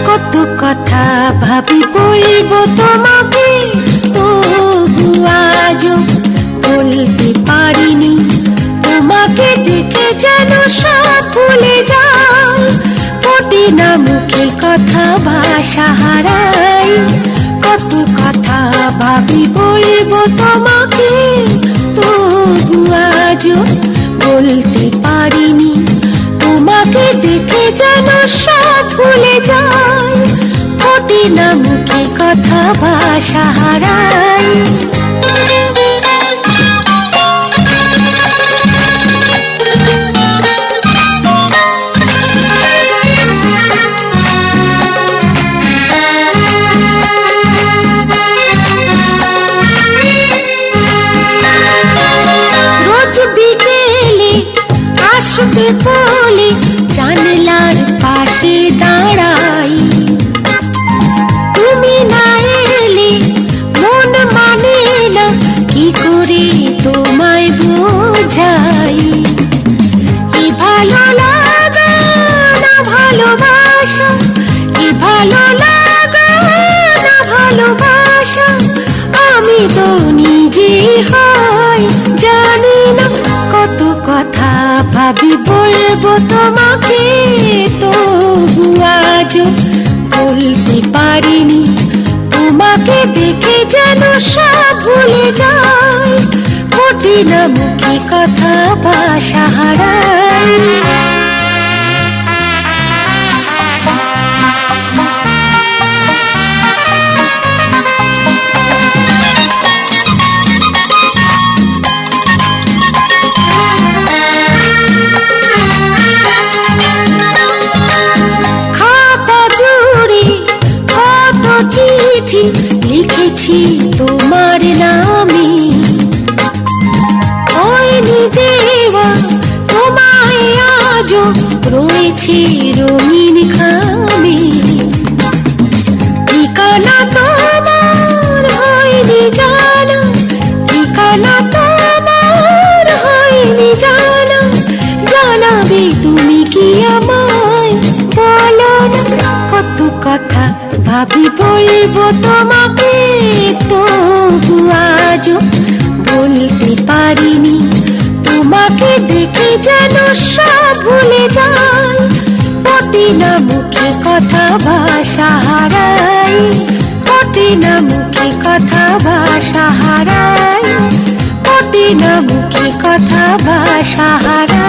কত কথা ভাবি বলবো তোমাকে, তবু আজও বলতে পারিনি। তোমাকে দেখে যেন সব ভুলে যাই, ফোটে না মুখে কথা, ভাষা হারাই। কত কথা ভাবি বলবো তোমাকে, তবু আজও বলতে পারিনি। তোমাকে দেখে যেন সব ভুলে যাই, ফোটে না মুখে কথা, ভাষা হারাই। রোজ বিকেলে আসবে বলে জানলার পাশে দাঁড়াই, তুমি না এলে মন মানে না, কি করে তোমায় বোঝাই। কি ভালো লাগা না ভালোবাসা, কি ভালো লাগা না ভালোবাসা, আমি তো নিজে হয় জানি না। কত কথা ভাবি বলবো তোমাকে, তবু আজও বলতে পারিনি। তোমাকে দেখে যেন সব ভুলে যাই, ফোটে না মুখে কথা, ভাষা হারাই। চিঠি লিখেছি তোমার নামে, হয়নি দেওয়া তোমায় আজও রয়েছে রঙিন খামে। ঠিকানা তোমার হয়নি জানা, ঠিকানা তোমার হয়নি জানা, জানাবে তুমি কি আমায় বলো না। কত কথা ভাবি বলবো তোমাকে, তবু আজও বলতে পারিনি। তোমাকে দেখে যেন সব ভুলে যাই, ফোটে না মুখে কথা, ভাষা হারাই। ফোটে না মুখে কথা, ভাষা হারাই। ফোটে না মুখে কথা, ভাষা হারাই।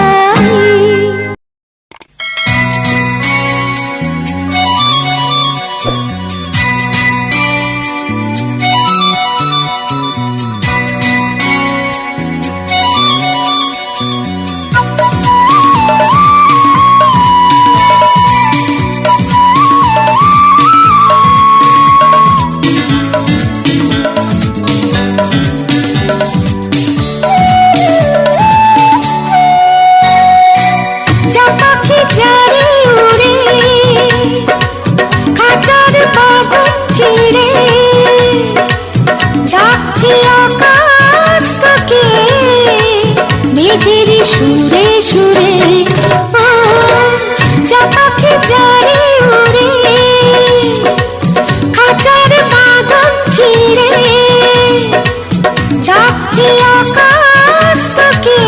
সুরে সুরে যা পাখি যারে উড়ে, খাঁচার বাঁধন ছিঁড়ে যাচ্ছে আকাশ থেকে,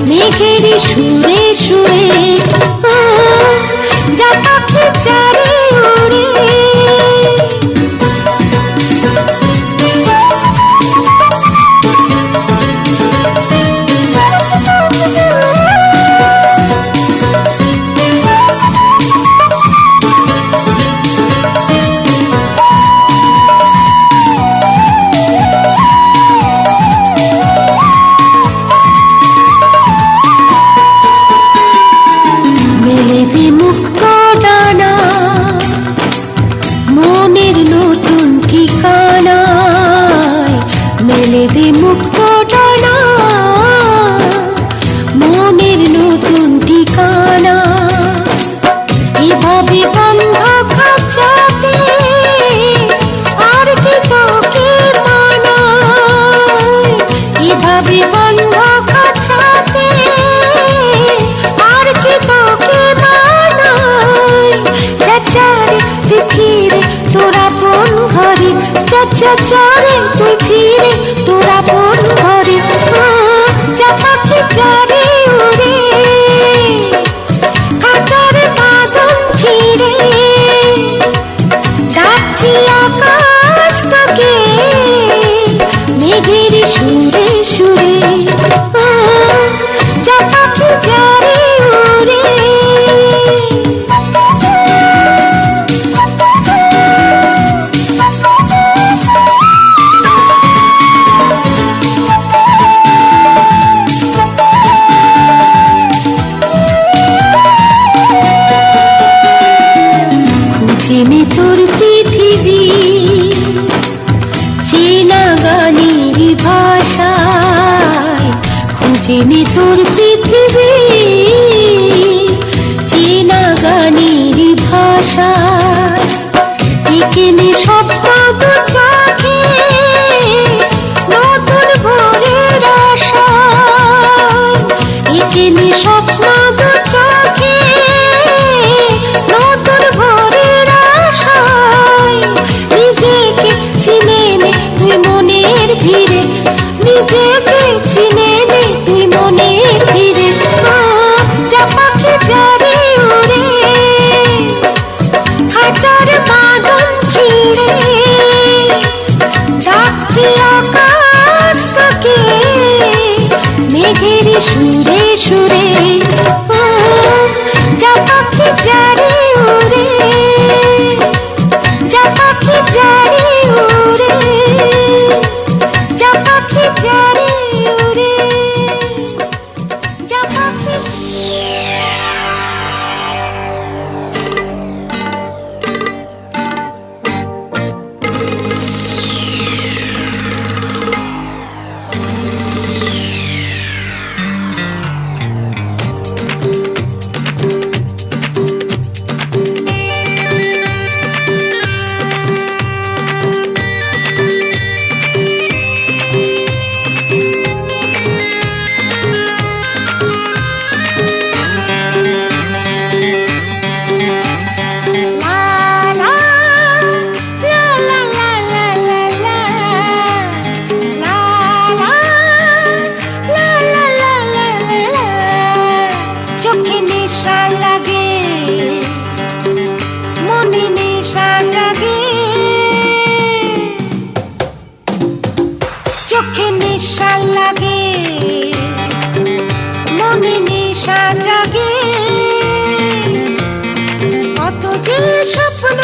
মেঘের সুরে সুরে যা পাখি যারে উড়ে। ইচ্ছা চরে তুই ফিরে তোরা বোন ঘরে যা পাখি চারে উড়ে খাঁচার বাঁধন ছিঁড়ে ডাকছি আকাশ তোকে মেঘের সুরে সুরে যা পাখি চারে উড়ে চেনে তোর পৃথিবী চেনা গানের ভাষায় খুঁজেনে তোর পৃথিবী চেনা গানের ভাষায় এখানে স্বপ্ন দু চোখে নতুন ভোরের আশায় এখানে স্বপ্ন দু চোখে নতুন ভোরের আশায় নিজেকে চিনে নে তুই মনের ভিড়ে নিজেকে চিনে নে তুই মনের ভিড়ে যা পাখি চারে উড়ে খাঁচার বাঁধন ছিঁড়ে ডাকছি আকাশ তোকে মেঘের সুরে সুরে যা পাখি চারে উড়ে যা পাখি চারে উড়ে যা পাখি চারে উড়ে যা পাখি চোখে নেশা লাগে মনে নেশা জাগে চোখে নেশা লাগে মনে নেশা জাগে কত যে স্বপ্ন